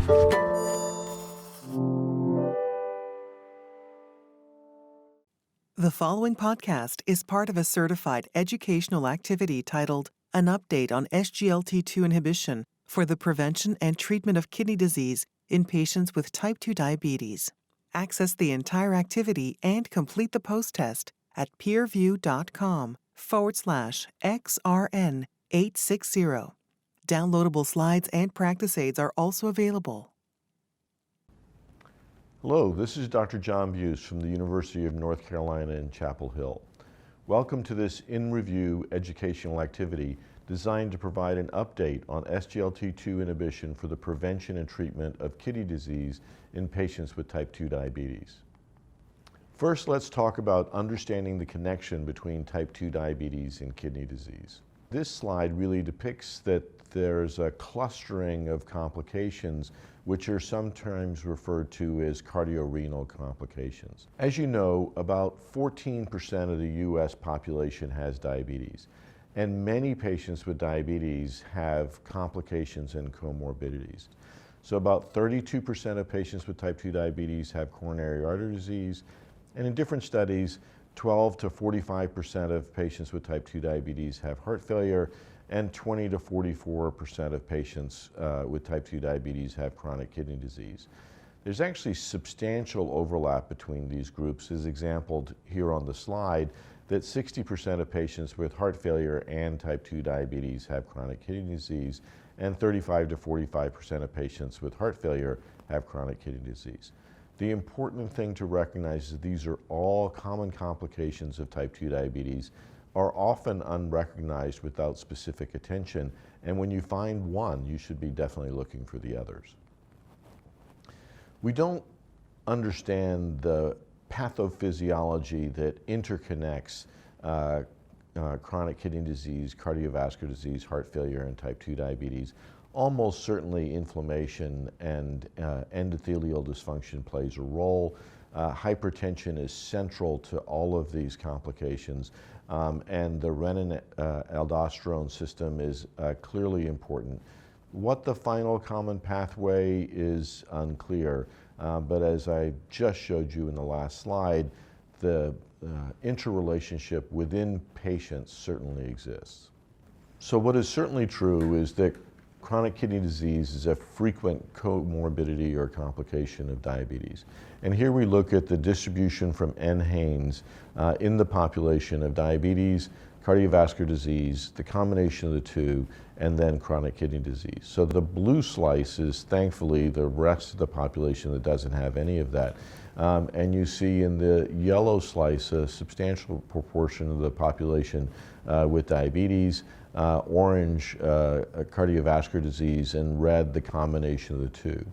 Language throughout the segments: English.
The following podcast is part of a certified educational activity titled An Update on SGLT2 Inhibition for the Prevention and Treatment of Kidney Disease in Patients with Type 2 Diabetes. Access the entire activity and complete the post-test at peerview.com/XRN860. Downloadable slides and practice aids are also available. Hello, this is Dr. John Buse from the University of North Carolina in Chapel Hill. Welcome to this in-review educational activity designed to provide an update on SGLT2 inhibition for the prevention and treatment of kidney disease in patients with type 2 diabetes. First, let's talk about understanding the connection between type 2 diabetes and kidney disease. This slide really depicts that there's a clustering of complications which are sometimes referred to as cardiorenal complications. As you know, about 14% of the US population has diabetes, and many patients with diabetes have complications and comorbidities. So about 32% of patients with type 2 diabetes have coronary artery disease, and in different studies, 12 to 45% of patients with type 2 diabetes have heart failure, and 20 to 44% of patients with type 2 diabetes have chronic kidney disease. There's actually substantial overlap between these groups, as exampled here on the slide, that 60% of patients with heart failure and type 2 diabetes have chronic kidney disease, and 35 to 45% of patients with heart failure have chronic kidney disease. The important thing to recognize is that these are all common complications of type 2 diabetes, are often unrecognized without specific attention, and when you find one, you should be definitely looking for the others. We don't understand the pathophysiology that interconnects chronic kidney disease, cardiovascular disease, heart failure, and type 2 diabetes. Almost certainly inflammation and endothelial dysfunction plays a role. Hypertension is central to all of these complications, and the renin-aldosterone system is clearly important. What the final common pathway is unclear, but as I just showed you in the last slide, the interrelationship within patients certainly exists. So what is certainly true is that chronic kidney disease is a frequent comorbidity or complication of diabetes. And here we look at the distribution from NHANES in the population of diabetes, cardiovascular disease, the combination of the two, and then chronic kidney disease. So the blue slice is thankfully the rest of the population that doesn't have any of that. And you see in the yellow slice a substantial proportion of the population with diabetes, orange cardiovascular disease, and red the combination of the two.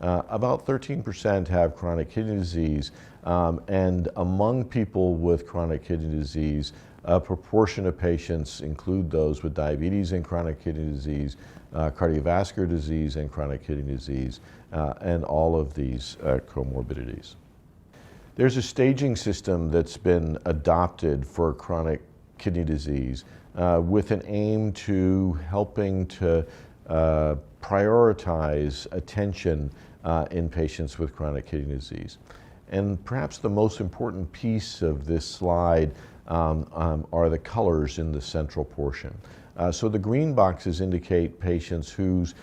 About 13% have chronic kidney disease, and among people with chronic kidney disease, a proportion of patients include those with diabetes and chronic kidney disease, cardiovascular disease and chronic kidney disease, and all of these comorbidities. There's a staging system that's been adopted for chronic kidney disease with an aim to helping to prioritize attention in patients with chronic kidney disease. And perhaps the most important piece of this slide are the colors in the central portion. So the green boxes indicate patients whose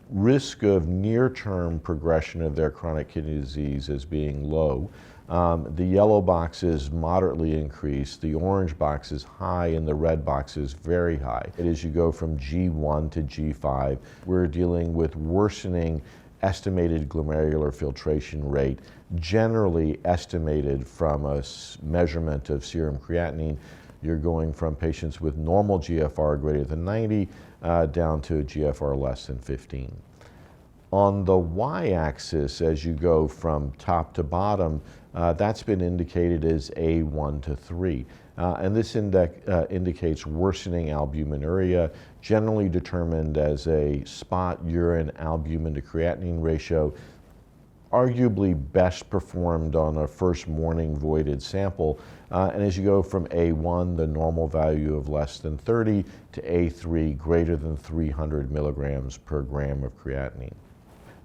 risk of near-term progression of their chronic kidney disease as being low. The yellow box is moderately increased, the orange box is high, and the red box is very high. As you go from G1 to G5, we're dealing with worsening estimated glomerular filtration rate, generally estimated from a measurement of serum creatinine. You're going from patients with normal GFR greater than 90 down to a GFR less than 15. On the y-axis, as you go from top to bottom, that's been indicated as A1 to 3. And this indicates worsening albuminuria, generally determined as a spot urine albumin to creatinine ratio, arguably best performed on a first morning voided sample. And as you go from A1, the normal value of less than 30, to A3, greater than 300 milligrams per gram of creatinine.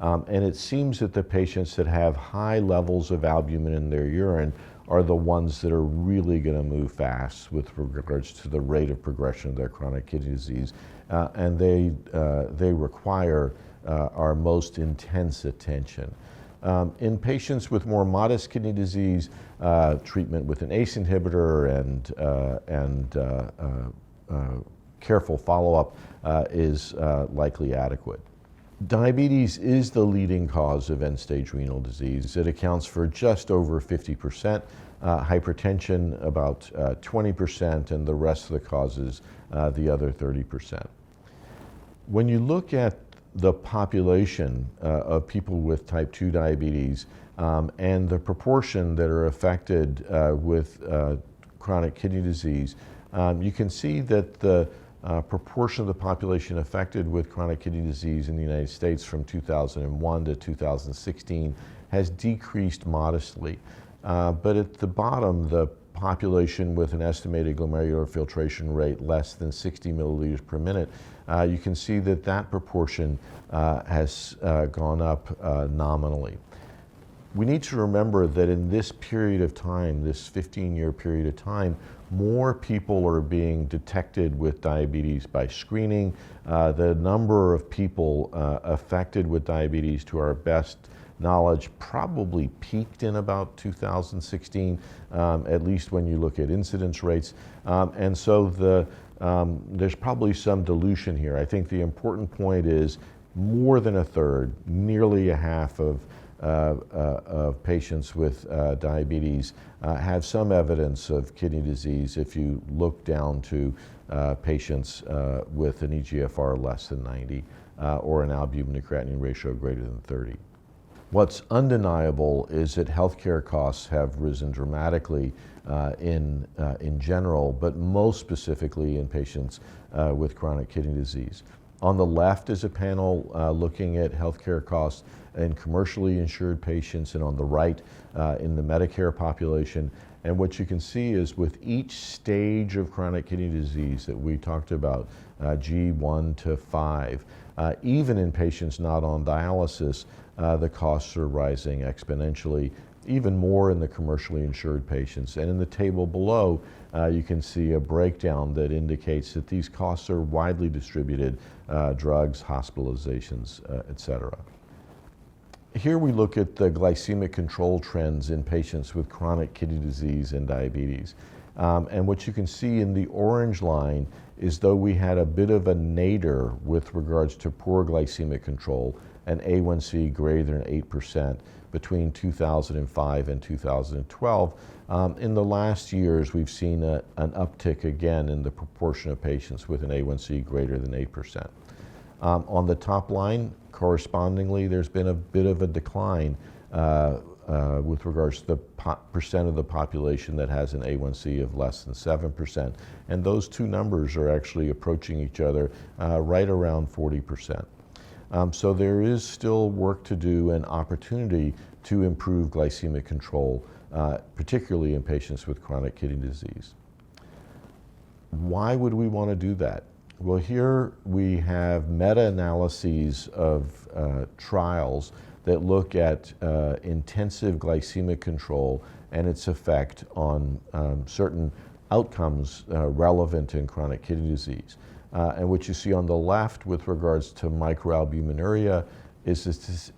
And it seems that the patients that have high levels of albumin in their urine are the ones that are really going to move fast with regards to the rate of progression of their chronic kidney disease. And they require our most intense attention. In patients with more modest kidney disease, treatment with an ACE inhibitor and careful follow-up is likely adequate. Diabetes is the leading cause of end-stage renal disease. It accounts for just over 50%, hypertension about 20%, and the rest of the causes the other 30%. When you look at the population of people with type 2 diabetes and the proportion that are affected with chronic kidney disease, you can see that the proportion of the population affected with chronic kidney disease in the United States from 2001 to 2016 has decreased modestly. But at the bottom, the population with an estimated glomerular filtration rate less than 60 milliliters per minute, you can see that that proportion has gone up nominally. We need to remember that in this period of time, this 15-year period of time, more people are being detected with diabetes by screening. The number of people affected with diabetes, to our best knowledge, probably peaked in about 2016, at least when you look at incidence rates. And so there's probably some dilution here. I think the important point is more than a third, nearly a half of patients with diabetes have some evidence of kidney disease if you look down to patients with an eGFR less than 90 or an albumin to creatinine ratio greater than 30. What's undeniable is that healthcare costs have risen dramatically in general, but most specifically in patients with chronic kidney disease. On the left is a panel looking at healthcare costs in commercially insured patients, and on the right in the Medicare population. And what you can see is with each stage of chronic kidney disease that we talked about, G1 to 5, even in patients not on dialysis, the costs are rising exponentially, even more in the commercially insured patients. And in the table below, you can see a breakdown that indicates that these costs are widely distributed, drugs, hospitalizations, et cetera. Here we look at the glycemic control trends in patients with chronic kidney disease and diabetes. And what you can see in the orange line is though we had a bit of a nadir with regards to poor glycemic control, an A1C greater than 8% between 2005 and 2012. In the last years, we've seen an uptick again in the proportion of patients with an A1C greater than 8%. On the top line, correspondingly, there's been a bit of a decline with regards to the percent of the population that has an A1C of less than 7%. And those two numbers are actually approaching each other right around 40%. So there is still work to do and opportunity to improve glycemic control, particularly in patients with chronic kidney disease. Why would we want to do that? Well, here we have meta-analyses of trials that look at intensive glycemic control and its effect on certain outcomes relevant in chronic kidney disease. And what you see on the left with regards to microalbuminuria is a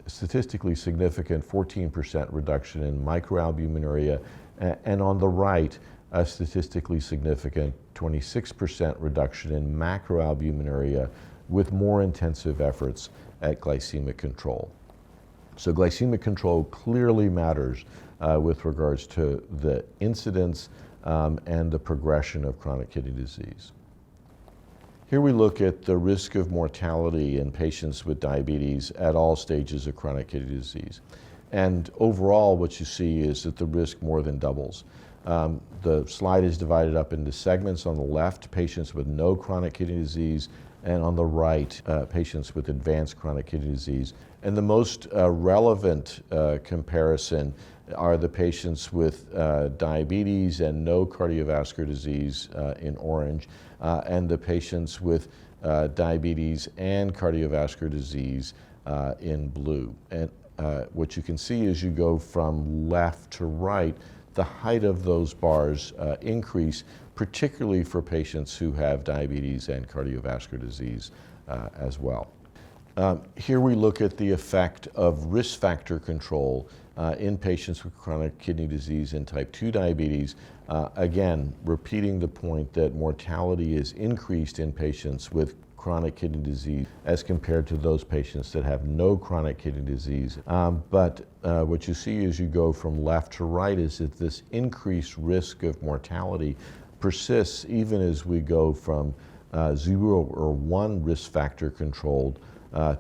statistically significant 14% reduction in microalbuminuria, and on the right, a statistically significant 26% reduction in macroalbuminuria with more intensive efforts at glycemic control. So glycemic control clearly matters with regards to the incidence and the progression of chronic kidney disease. Here we look at the risk of mortality in patients with diabetes at all stages of chronic kidney disease. And overall, what you see is that the risk more than doubles. The slide is divided up into segments. On the left, patients with no chronic kidney disease, and on the right, patients with advanced chronic kidney disease. And the most relevant comparison are the patients with diabetes and no cardiovascular disease in orange, and the patients with diabetes and cardiovascular disease in blue. And what you can see as you go from left to right, the height of those bars increase, particularly for patients who have diabetes and cardiovascular disease as well. Here we look at the effect of risk factor control in patients with chronic kidney disease and type 2 diabetes. Again, repeating the point that mortality is increased in patients with chronic kidney disease as compared to those patients that have no chronic kidney disease. But what you see as you go from left to right is that this increased risk of mortality persists even as we go from 0 or 1 risk factor controlled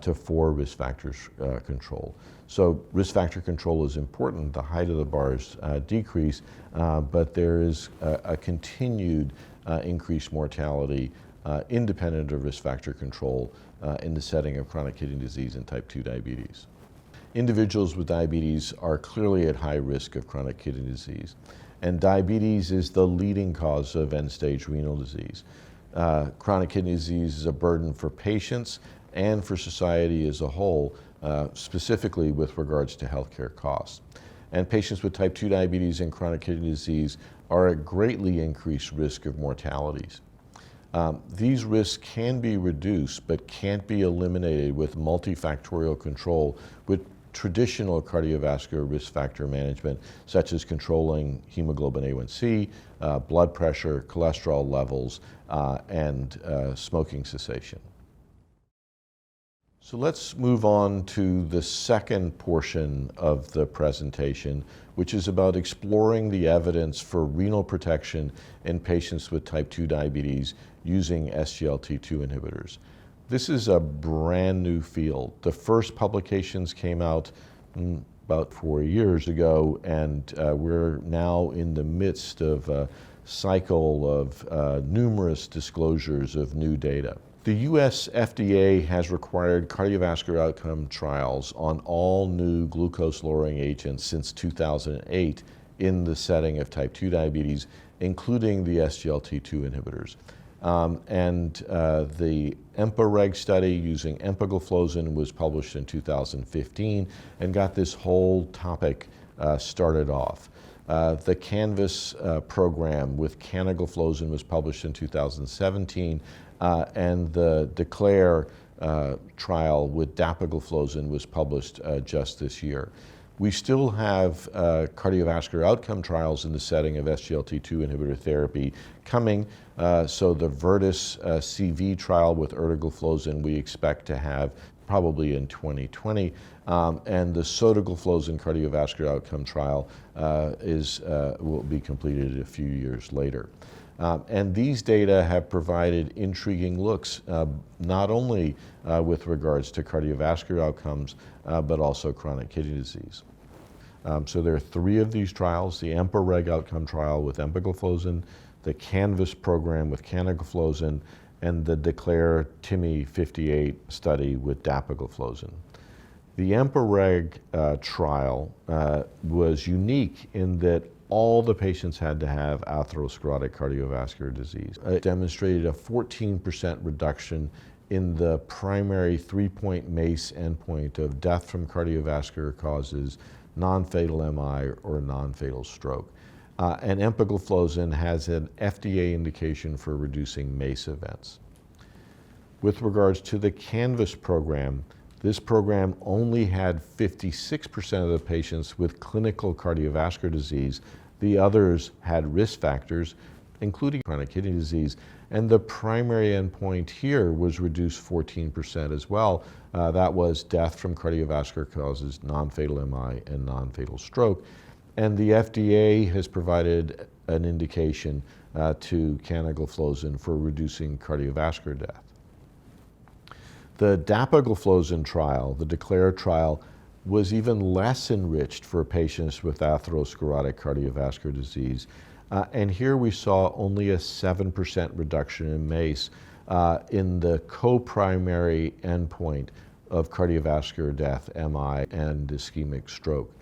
to 4 risk factors controlled. So risk factor control is important. The height of the bars decrease, but there is a continued increased mortality independent of risk factor control in the setting of chronic kidney disease and type 2 diabetes. Individuals with diabetes are clearly at high risk of chronic kidney disease, and diabetes is the leading cause of end-stage renal disease. Chronic kidney disease is a burden for patients and for society as a whole, specifically with regards to healthcare costs. And patients with type 2 diabetes and chronic kidney disease are at greatly increased risk of mortalities. These risks can be reduced but can't be eliminated with multifactorial control with traditional cardiovascular risk factor management, such as controlling hemoglobin A1C, blood pressure, cholesterol levels, and smoking cessation. So let's move on to the second portion of the presentation, which is about exploring the evidence for renal protection in patients with type 2 diabetes using SGLT2 inhibitors. This is a brand new field. The first publications came out about 4 years ago, and we're now in the midst of a cycle of numerous disclosures of new data. The US FDA has required cardiovascular outcome trials on all new glucose-lowering agents since 2008 in the setting of type 2 diabetes, including the SGLT2 inhibitors. The EMPA-REG study using empagliflozin was published in 2015 and got this whole topic started off. The CANVAS program with canagliflozin was published in 2017, and the DECLARE trial with dapagliflozin was published just this year. We still have cardiovascular outcome trials in the setting of SGLT2 inhibitor therapy coming. So the VERTIS CV trial with erdagliflozin we expect to have probably in 2020. And the sotagliflozin cardiovascular outcome trial will be completed a few years later. And these data have provided intriguing looks, not only with regards to cardiovascular outcomes, but also chronic kidney disease. So there are 3 of these trials: the EMPA-REG outcome trial with empagliflozin, the CANVAS program with canagliflozin, and the DECLARE TIMI 58 study with dapagliflozin. The EMPA-REG trial was unique in that all the patients had to have atherosclerotic cardiovascular disease. It demonstrated a 14% reduction in the primary 3-point MACE endpoint of death from cardiovascular causes, non-fatal MI, or non-fatal stroke. And empagliflozin has an FDA indication for reducing MACE events. With regards to the CANVAS program, this program only had 56% of the patients with clinical cardiovascular disease. The others had risk factors, including chronic kidney disease, and the primary endpoint here was reduced 14% as well. That was death from cardiovascular causes, non-fatal MI, and non-fatal stroke. And the FDA has provided an indication to canagliflozin for reducing cardiovascular death. The dapagliflozin trial, the DECLARE trial, was even less enriched for patients with atherosclerotic cardiovascular disease. And here we saw only a 7% reduction in MACE in the co-primary endpoint of cardiovascular death, MI, and ischemic stroke.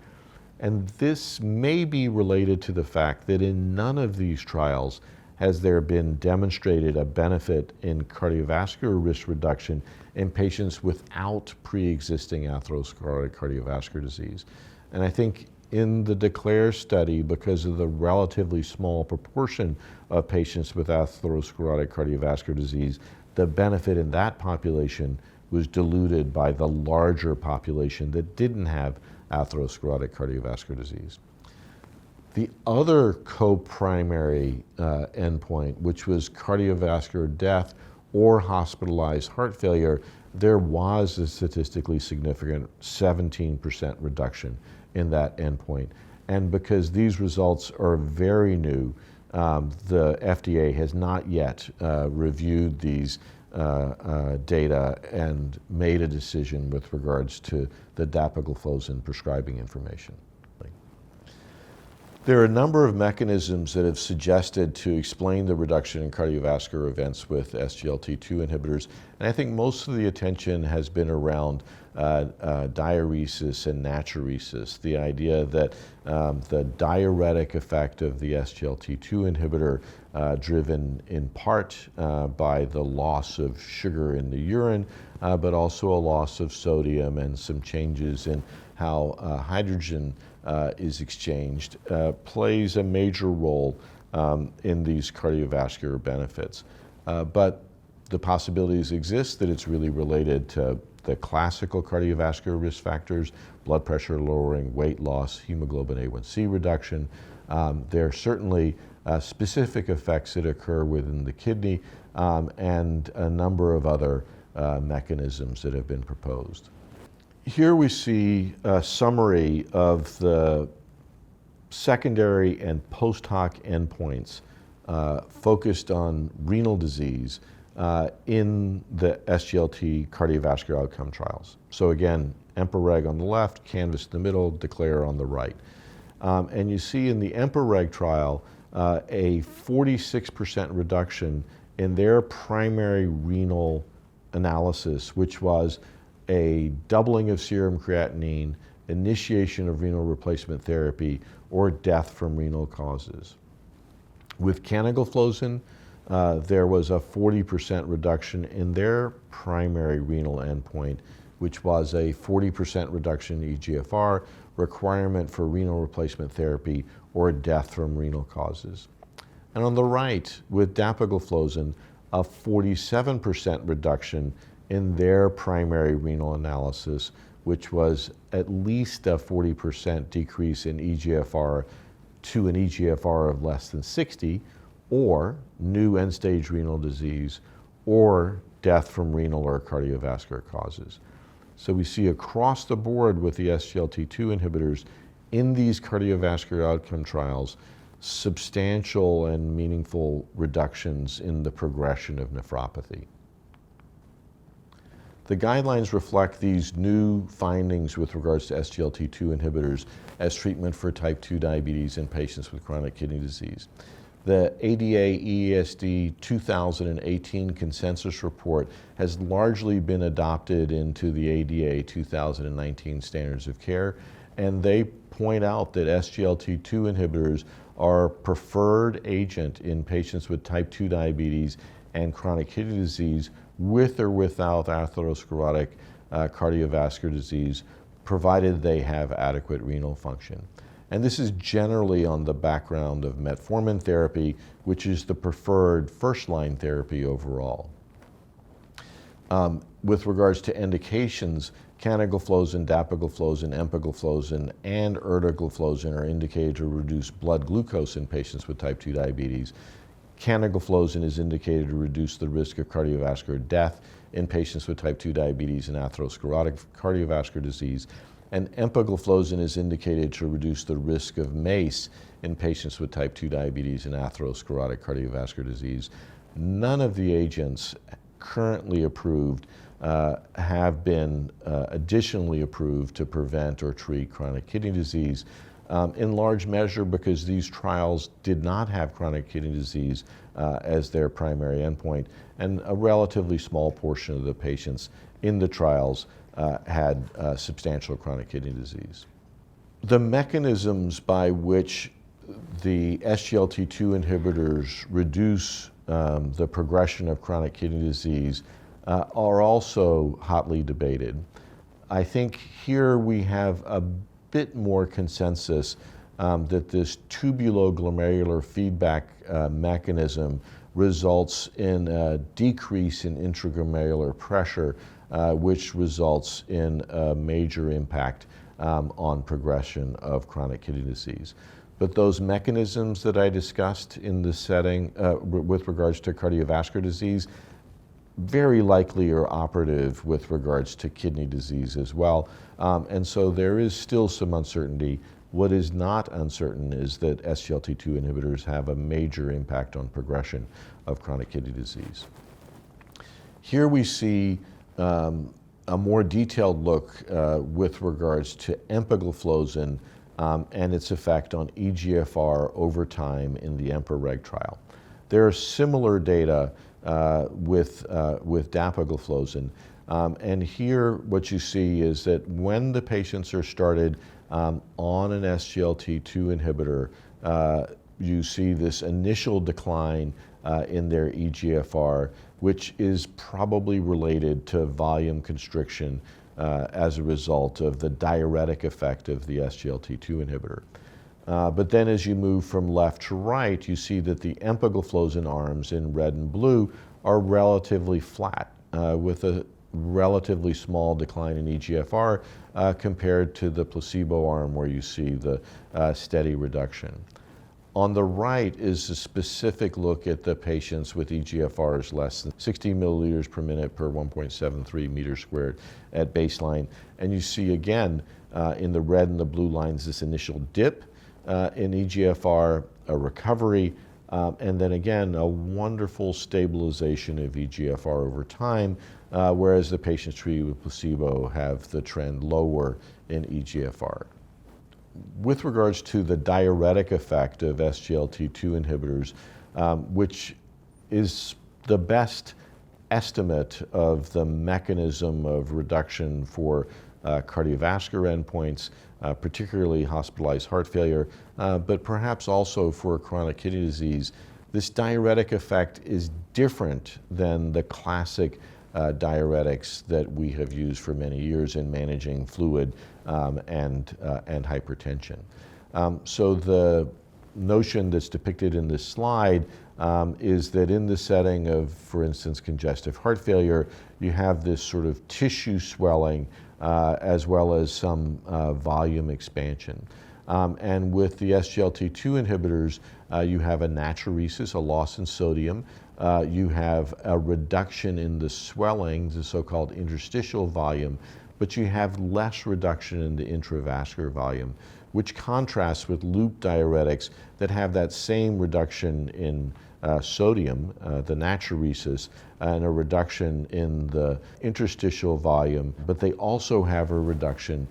And this may be related to the fact that in none of these trials has there been demonstrated a benefit in cardiovascular risk reduction in patients without pre-existing atherosclerotic cardiovascular disease. And I think in the DECLARE study, because of the relatively small proportion of patients with atherosclerotic cardiovascular disease, the benefit in that population was diluted by the larger population that didn't have atherosclerotic cardiovascular disease. The other co-primary endpoint, which was cardiovascular death or hospitalized heart failure, there was a statistically significant 17% reduction in that endpoint. And because these results are very new, the FDA has not yet reviewed these data and made a decision with regards to the dapagliflozin prescribing information. There are a number of mechanisms that have suggested to explain the reduction in cardiovascular events with SGLT2 inhibitors, and I think most of the attention has been around diuresis and natriuresis, the idea that the diuretic effect of the SGLT2 inhibitor, driven in part by the loss of sugar in the urine, but also a loss of sodium and some changes in how hydrogen is exchanged, plays a major role in these cardiovascular benefits. But the possibilities exist that it's really related to the classical cardiovascular risk factors, blood pressure lowering, weight loss, hemoglobin A1C reduction. There are certainly specific effects that occur within the kidney, and a number of other mechanisms that have been proposed. Here we see a summary of the secondary and post-hoc endpoints focused on renal disease in the SGLT cardiovascular outcome trials. So again, EMPA-REG on the left, CANVAS in the middle, DECLARE on the right. And you see in the EMPA-REG trial a 46% reduction in their primary renal analysis, which was a doubling of serum creatinine, initiation of renal replacement therapy, or death from renal causes. With canagliflozin, there was a 40% reduction in their primary renal endpoint, which was a 40% reduction in eGFR, requirement for renal replacement therapy, or death from renal causes. And on the right, with dapagliflozin, a 47% reduction in their primary renal analysis, which was at least a 40% decrease in eGFR to an eGFR of less than 60, or new end-stage renal disease, or death from renal or cardiovascular causes. So we see across the board with the SGLT2 inhibitors in these cardiovascular outcome trials substantial and meaningful reductions in the progression of nephropathy. The guidelines reflect these new findings with regards to SGLT2 inhibitors as treatment for type 2 diabetes in patients with chronic kidney disease. The ADA-EASD 2018 consensus report has largely been adopted into the ADA 2019 standards of care, and they point out that SGLT2 inhibitors are preferred agent in patients with type 2 diabetes and chronic kidney disease with or without atherosclerotic cardiovascular disease, provided they have adequate renal function. And this is generally on the background of metformin therapy, which is the preferred first-line therapy overall. With regards to indications, canagliflozin, dapagliflozin, empagliflozin, and erdagliflozin are indicated to reduce blood glucose in patients with type 2 diabetes. Canagliflozin is indicated to reduce the risk of cardiovascular death in patients with type 2 diabetes and atherosclerotic cardiovascular disease. And empagliflozin is indicated to reduce the risk of MACE in patients with type 2 diabetes and atherosclerotic cardiovascular disease. None of the agents currently approved have been additionally approved to prevent or treat chronic kidney disease, in large measure because these trials did not have chronic kidney disease as their primary endpoint, and a relatively small portion of the patients in the trials had substantial chronic kidney disease. The mechanisms by which the SGLT2 inhibitors reduce the progression of chronic kidney disease are also hotly debated. I think here we have a bit more consensus that this tubuloglomerular feedback mechanism results in a decrease in intraglomerular pressure, which results in a major impact on progression of chronic kidney disease. But those mechanisms that I discussed in the setting with regards to cardiovascular disease very likely are operative with regards to kidney disease as well. And so there is still some uncertainty. What is not uncertain is that SGLT2 inhibitors have a major impact on progression of chronic kidney disease. Here we see a more detailed look with regards to empagliflozin and its effect on eGFR over time in the EMPA-REG trial. There are similar data with dapagliflozin. And here what you see is that when the patients are started on an SGLT2 inhibitor, you see this initial decline in their eGFR, which is probably related to volume constriction as a result of the diuretic effect of the SGLT2 inhibitor. But then as you move from left to right, you see that the empagliflozin arms in red and blue are relatively flat with a relatively small decline in eGFR compared to the placebo arm where you see the steady reduction. On the right is a specific look at the patients with eGFRs less than 60 milliliters per minute per 1.73 meters squared at baseline. And you see again in the red and the blue lines this initial dip in eGFR, a recovery, and then again a wonderful stabilization of eGFR over time, whereas the patients treated with placebo have the trend lower in eGFR. With regards to the diuretic effect of SGLT2 inhibitors, which is the best estimate of the mechanism of reduction for cardiovascular endpoints, particularly hospitalized heart failure, but perhaps also for chronic kidney disease, this diuretic effect is different than the classic diuretics that we have used for many years in managing fluid and hypertension. So the notion that's depicted in this slide is that in the setting of, for instance, congestive heart failure, you have this sort of tissue swelling as well as some volume expansion. And with the SGLT2 inhibitors, you have a natriuresis, a loss in sodium. You have a reduction in the swelling, the so-called interstitial volume, but you have less reduction in the intravascular volume, which contrasts with loop diuretics that have that same reduction in sodium, the natriuresis, and a reduction in the interstitial volume, but they also have a reduction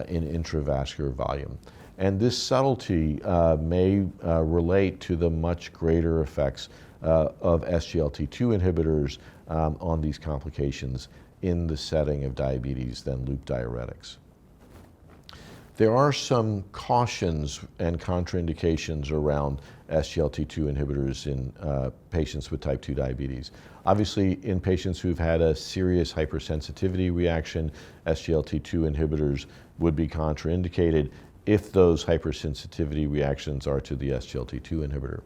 in intravascular volume. And this subtlety may relate to the much greater effects of SGLT2 inhibitors on these complications in the setting of diabetes than loop diuretics. There are some cautions and contraindications around SGLT2 inhibitors in patients with type 2 diabetes. Obviously, in patients who've had a serious hypersensitivity reaction, SGLT2 inhibitors would be contraindicated if those hypersensitivity reactions are to the SGLT2 inhibitor.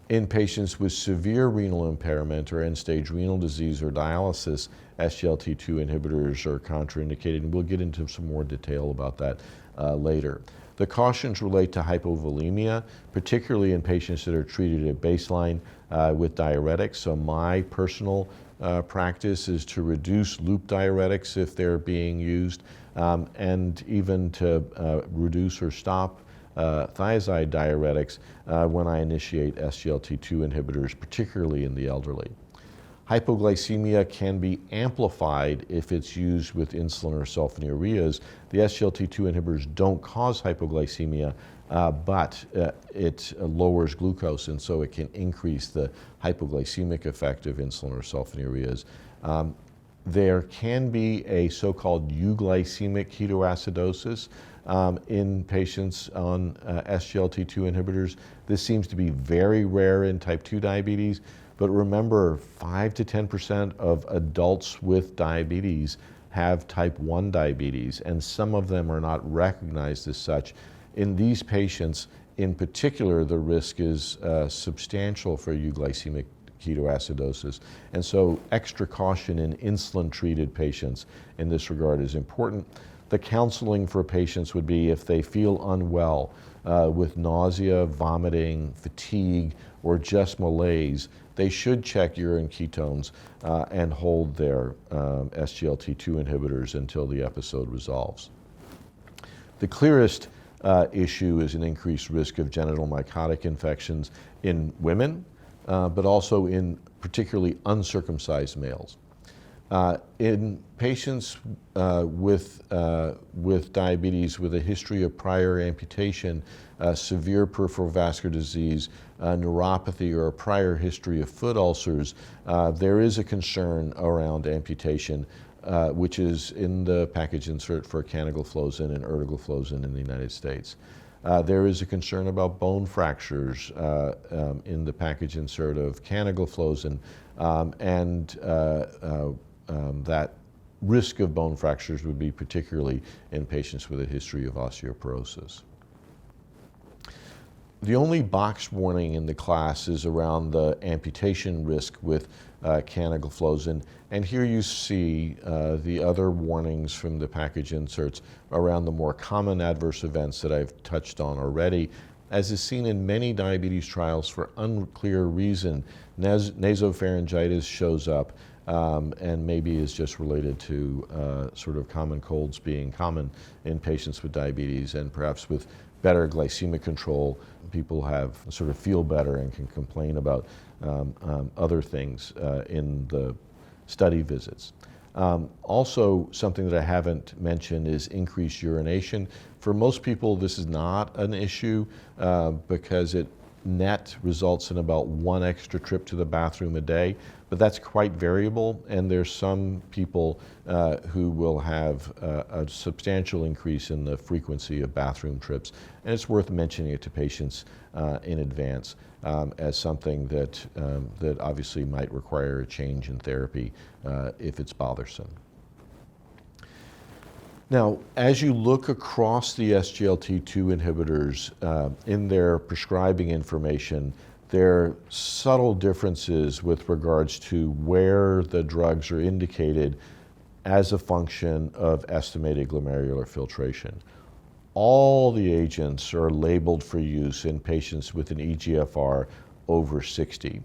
In patients with severe renal impairment or end-stage renal disease or dialysis, SGLT2 inhibitors are contraindicated, and we'll get into some more detail about that later. The cautions relate to hypovolemia, particularly in patients that are treated at baseline with diuretics. So my personal practice is to reduce loop diuretics if they're being used, and even to reduce or stop thiazide diuretics when I initiate SGLT2 inhibitors, particularly in the elderly. Hypoglycemia can be amplified if it's used with insulin or sulfonylureas. The SGLT2 inhibitors don't cause hypoglycemia, but it lowers glucose, and so it can increase the hypoglycemic effect of insulin or sulfonylureas. There can be a so-called euglycemic ketoacidosis in patients on SGLT2 inhibitors. This seems to be very rare in type 2 diabetes, but remember 5 to 10% of adults with diabetes have type 1 diabetes, and some of them are not recognized as such. In these patients, in particular, the risk is substantial for euglycemic ketoacidosis. And so extra caution in insulin-treated patients in this regard is important. The counseling for patients would be if they feel unwell with nausea, vomiting, fatigue, or just malaise, they should check urine ketones and hold their SGLT2 inhibitors until the episode resolves. The clearest issue is an increased risk of genital mycotic infections in women, but also in particularly uncircumcised males. In patients with diabetes with a history of prior amputation, severe peripheral vascular disease, neuropathy, or a prior history of foot ulcers, there is a concern around amputation, which is in the package insert for canagliflozin and erdagliflozin in the United States. There is a concern about bone fractures in the package insert of canagliflozin, and that risk of bone fractures would be particularly in patients with a history of osteoporosis. The only box warning in the class is around the amputation risk with canagliflozin, and here you see the other warnings from the package inserts around the more common adverse events that I've touched on already. As is seen in many diabetes trials, for unclear reason, nasopharyngitis shows up and maybe is just related to sort of common colds being common in patients with diabetes, and perhaps with better glycemic control, people sort of feel better and can complain about other things in the study visits. Also, something that I haven't mentioned is increased urination. For most people, this is not an issue because it net results in about 1 extra trip to the bathroom a day, but that's quite variable, and there's some people who will have a substantial increase in the frequency of bathroom trips, and it's worth mentioning it to patients in advance as something that obviously might require a change in therapy if it's bothersome. Now, as you look across the SGLT2 inhibitors in their prescribing information, there are subtle differences with regards to where the drugs are indicated as a function of estimated glomerular filtration. All the agents are labeled for use in patients with an eGFR over 60.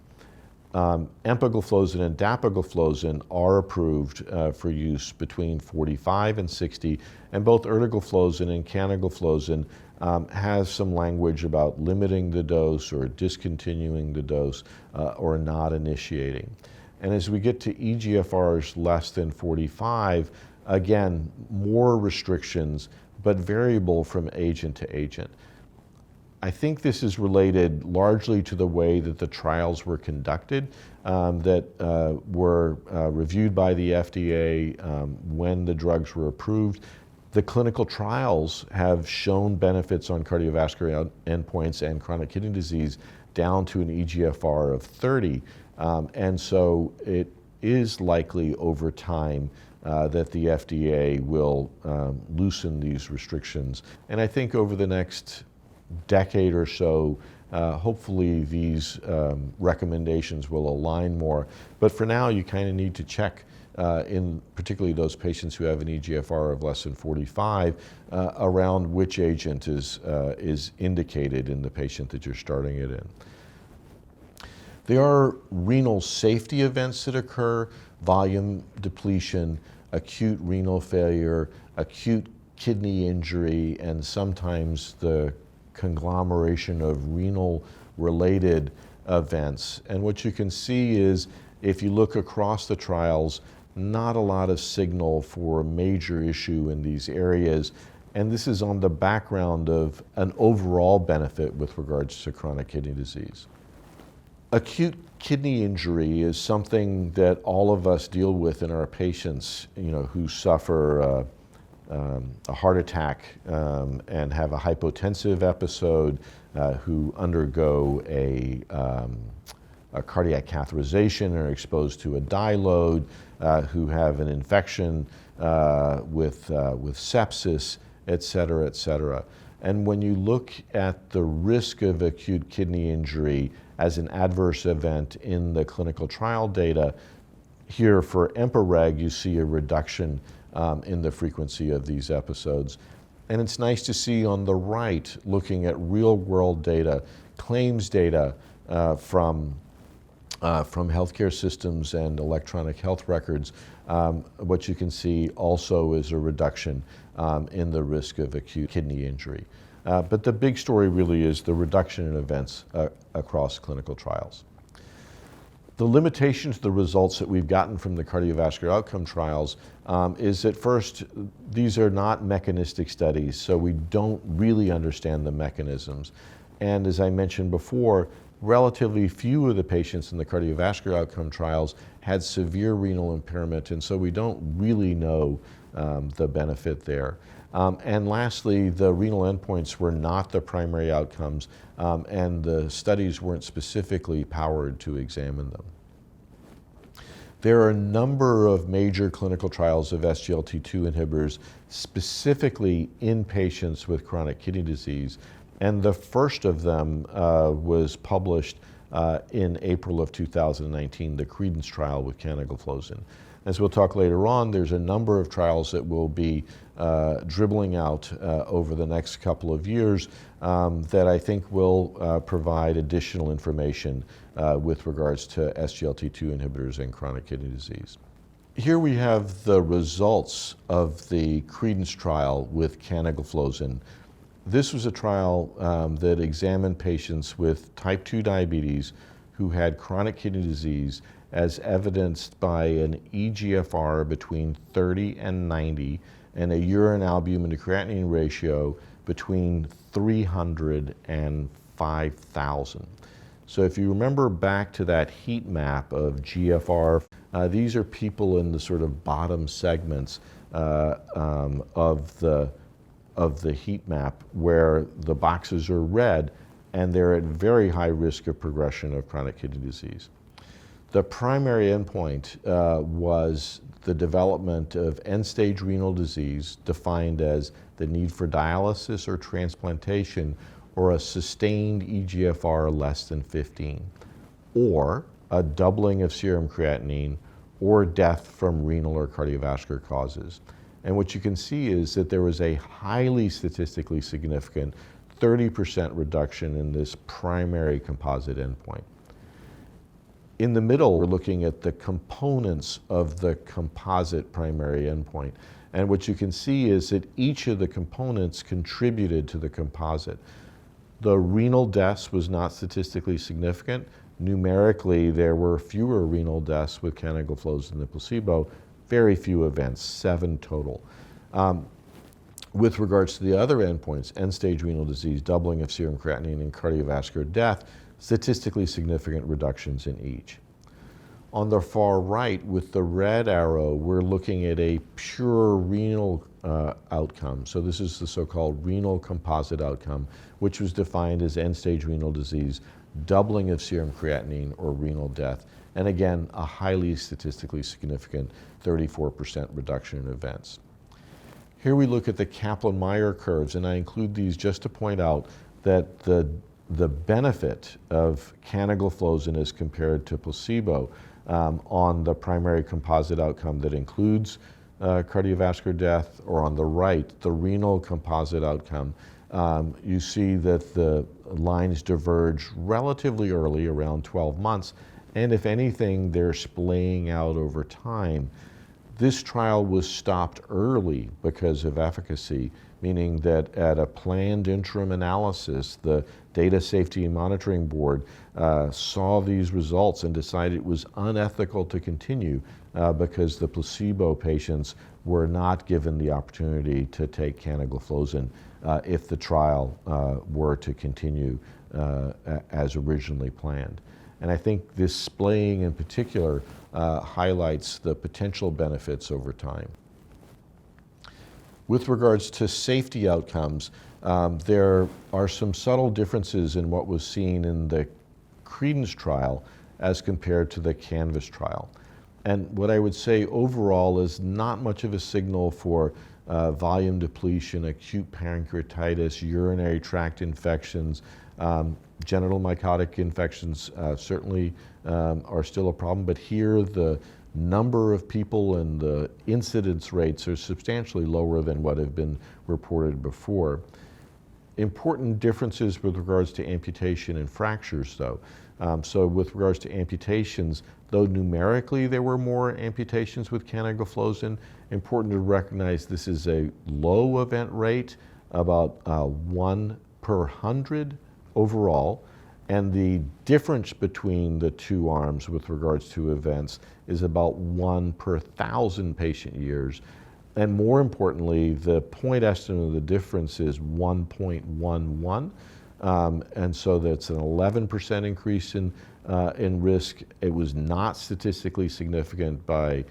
Empagliflozin and dapagliflozin are approved for use between 45 and 60, and both erdagliflozin and canagliflozin has some language about limiting the dose or discontinuing the dose or not initiating. And as we get to eGFRs less than 45, again, more restrictions, but variable from agent to agent. I think this is related largely to the way that the trials were conducted, that were reviewed by the FDA when the drugs were approved. The clinical trials have shown benefits on cardiovascular endpoints and chronic kidney disease down to an eGFR of 30. And so it is likely over time that the FDA will loosen these restrictions. And I think over the next decade or so, hopefully these recommendations will align more. But for now, you kind of need to check in particularly those patients who have an eGFR of less than 45 around which agent is indicated in the patient that you're starting it in. There are renal safety events that occur: volume depletion, acute renal failure, acute kidney injury, and sometimes the conglomeration of renal-related events. And what you can see is, if you look across the trials, not a lot of signal for a major issue in these areas. And this is on the background of an overall benefit with regards to chronic kidney disease. Acute kidney injury is something that all of us deal with in our patients, who suffer a heart attack and have a hypotensive episode, who undergo a cardiac catheterization and are exposed to a dye load, who have an infection with sepsis, et cetera, et cetera. And when you look at the risk of acute kidney injury as an adverse event in the clinical trial data, here for EMPA-REG, you see a reduction in the frequency of these episodes. And it's nice to see on the right, looking at real-world data, claims data from healthcare systems and electronic health records. What you can see also is a reduction in the risk of acute kidney injury. But the big story really is the reduction in events across clinical trials. The limitation to the results that we've gotten from the cardiovascular outcome trials is that first, these are not mechanistic studies, so we don't really understand the mechanisms. And as I mentioned before, relatively few of the patients in the cardiovascular outcome trials had severe renal impairment, and so we don't really know the benefit there. And lastly, the renal endpoints were not the primary outcomes, and the studies weren't specifically powered to examine them. There are a number of major clinical trials of SGLT2 inhibitors, specifically in patients with chronic kidney disease, and the first of them was published in April of 2019, the CREDENCE trial with canagliflozin. As we'll talk later on, there's a number of trials that will be dribbling out over the next couple of years that I think will provide additional information with regards to SGLT2 inhibitors and chronic kidney disease. Here we have the results of the CREDENCE trial with canagliflozin. This was a trial that examined patients with type 2 diabetes who had chronic kidney disease as evidenced by an eGFR between 30 and 90 and a urine albumin to creatinine ratio between 300 and 5,000. So if you remember back to that heat map of GFR, these are people in the sort of bottom segments of the heat map where the boxes are red and they're at very high risk of progression of chronic kidney disease. The primary endpoint was the development of end-stage renal disease, defined as the need for dialysis or transplantation, or a sustained eGFR less than 15, or a doubling of serum creatinine, or death from renal or cardiovascular causes. And what you can see is that there was a highly statistically significant 30% reduction in this primary composite endpoint. In the middle, we're looking at the components of the composite primary endpoint. And what you can see is that each of the components contributed to the composite. The renal deaths was not statistically significant. Numerically, there were fewer renal deaths with canagliflozin than placebo, very few events, 7 total. With regards to the other endpoints, end-stage renal disease, doubling of serum creatinine, and cardiovascular death, statistically significant reductions in each. On the far right, with the red arrow, we're looking at a pure renal outcome. So this is the so-called renal composite outcome, which was defined as end-stage renal disease, doubling of serum creatinine, or renal death. And again, a highly statistically significant 34% reduction in events. Here we look at the Kaplan-Meier curves, and I include these just to point out that the benefit of canagliflozin as compared to placebo on the primary composite outcome that includes cardiovascular death, or on the right, the renal composite outcome, you see that the lines diverge relatively early, around 12 months, and if anything, they're splaying out over time. This trial was stopped early because of efficacy, meaning that at a planned interim analysis, the Data Safety and Monitoring Board saw these results and decided it was unethical to continue because the placebo patients were not given the opportunity to take canagliflozin if the trial were to continue as originally planned. And I think this splaying in particular highlights the potential benefits over time. With regards to safety outcomes, there are some subtle differences in what was seen in the CREDENCE trial as compared to the CANVAS trial. And what I would say overall is not much of a signal for volume depletion, acute pancreatitis, urinary tract infections, genital mycotic infections certainly are still a problem, but here the number of people and the incidence rates are substantially lower than what have been reported before. Important differences with regards to amputation and fractures, though. So with regards to amputations, though numerically there were more amputations with canagliflozin, important to recognize this is a low event rate, about 1 per 100 overall, and the difference between the two arms with regards to events is about 1 per 1,000 patient years. And more importantly, the point estimate of the difference is 1.11. And so that's an 11% increase in risk. It was not statistically significant by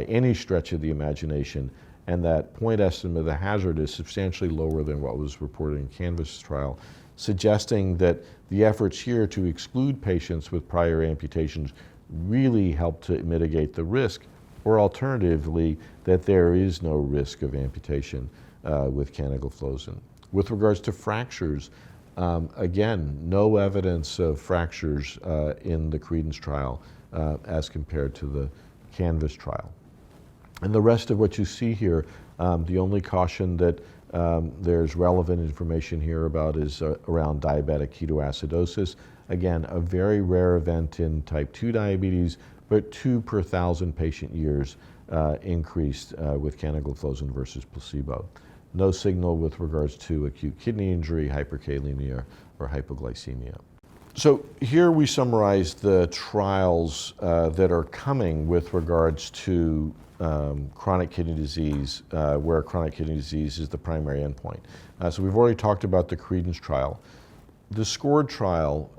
any stretch of the imagination. And that point estimate of the hazard is substantially lower than what was reported in CANVAS trial, suggesting that the efforts here to exclude patients with prior amputations really help to mitigate the risk, or alternatively, that there is no risk of amputation with canagliflozin. With regards to fractures, again, no evidence of fractures in the CREDENCE trial as compared to the CANVAS trial. And the rest of what you see here, the only caution that there's relevant information here about is around diabetic ketoacidosis. Again, a very rare event in type 2 diabetes, but 2 per 1,000 patient years increased with canagliflozin versus placebo. No signal with regards to acute kidney injury, hyperkalemia, or hypoglycemia. So here we summarize the trials that are coming with regards to chronic kidney disease, where chronic kidney disease is the primary endpoint. So we've already talked about the CREDENCE trial. The SCORED trial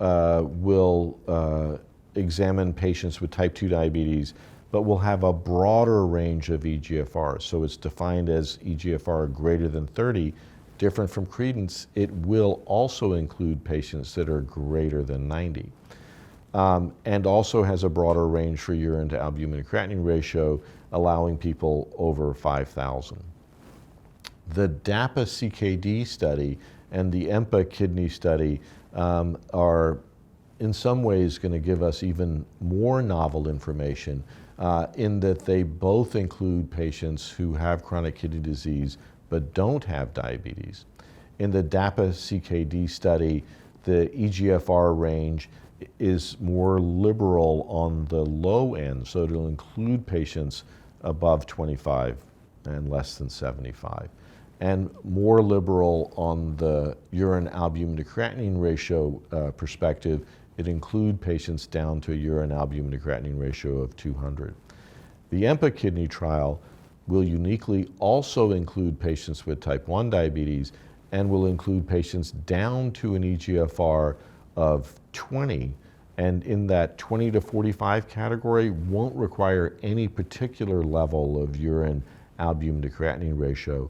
will examine patients with type 2 diabetes, but will have a broader range of eGFR. So it's defined as eGFR greater than 30. Different from CREDENCE, it will also include patients that are greater than 90. And also has a broader range for urine to albumin to creatinine ratio, allowing people over 5,000. The DAPA-CKD study and the EMPA-Kidney study are in some ways going to give us even more novel information in that they both include patients who have chronic kidney disease but don't have diabetes. In the DAPA-CKD study, the eGFR range is more liberal on the low end, so it'll include patients above 25 and less than 75, and more liberal on the urine albumin to creatinine ratio perspective. It includes patients down to a urine albumin to creatinine ratio of 200. The EMPA-Kidney trial will uniquely also include patients with type 1 diabetes and will include patients down to an eGFR of 20, and in that 20 to 45 category won't require any particular level of urine albumin to creatinine ratio.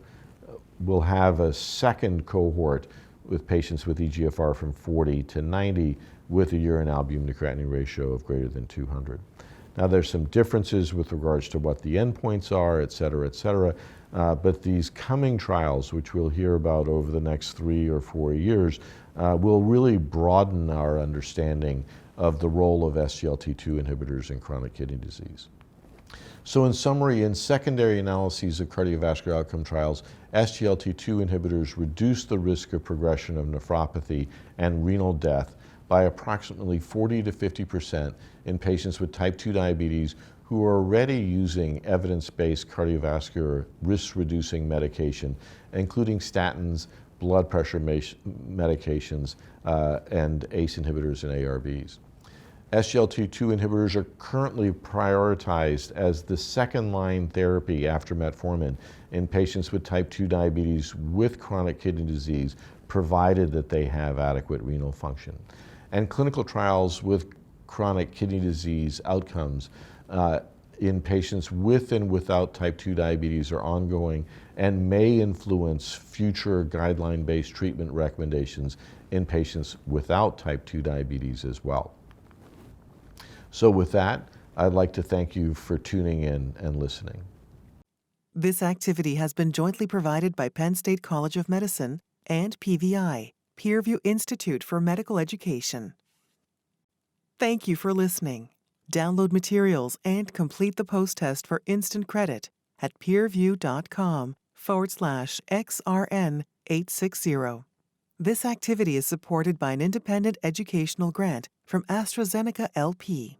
We'll have a second cohort with patients with eGFR from 40 to 90 with a urine albumin to creatinine ratio of greater than 200. Now there's some differences with regards to what the endpoints are, et cetera, but these coming trials, which we'll hear about over the next 3 or 4 years, will really broaden our understanding of the role of SGLT2 inhibitors in chronic kidney disease. So in summary, in secondary analyses of cardiovascular outcome trials, SGLT2 inhibitors reduce the risk of progression of nephropathy and renal death by approximately 40 to 50% in patients with type 2 diabetes who are already using evidence-based cardiovascular risk-reducing medication, including statins, blood pressure medications, and ACE inhibitors and ARBs. SGLT2 inhibitors are currently prioritized as the second-line therapy after metformin in patients with type 2 diabetes with chronic kidney disease, provided that they have adequate renal function. and clinical trials with chronic kidney disease outcomes in patients with and without type 2 diabetes are ongoing and may influence future guideline-based treatment recommendations in patients without type 2 diabetes as well. So with that, I'd like to thank you for tuning in and listening. This activity has been jointly provided by Penn State College of Medicine and PVI, Peerview Institute for Medical Education. Thank you for listening. Download materials and complete the post-test for instant credit at peerview.com/XRN860. This activity is supported by an independent educational grant from AstraZeneca LP.